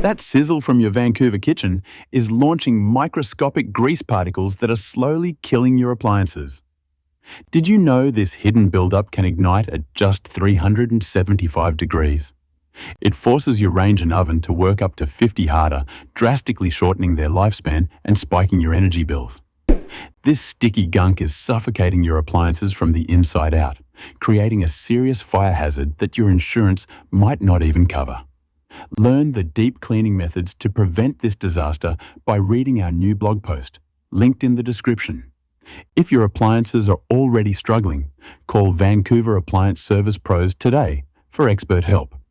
That sizzle from your Vancouver kitchen is launching microscopic grease particles that are slowly killing your appliances. Did you know this hidden buildup can ignite at just 375 degrees? It forces your range and oven to work up to 50 harder, drastically shortening their lifespan and spiking your energy bills. This sticky gunk is suffocating your appliances from the inside out, creating a serious fire hazard that your insurance might not even cover. Learn the deep cleaning methods to prevent this disaster by reading our new blog post, linked in the description. If your appliances are already struggling, call Vancouver Appliance Service Pros today for expert help.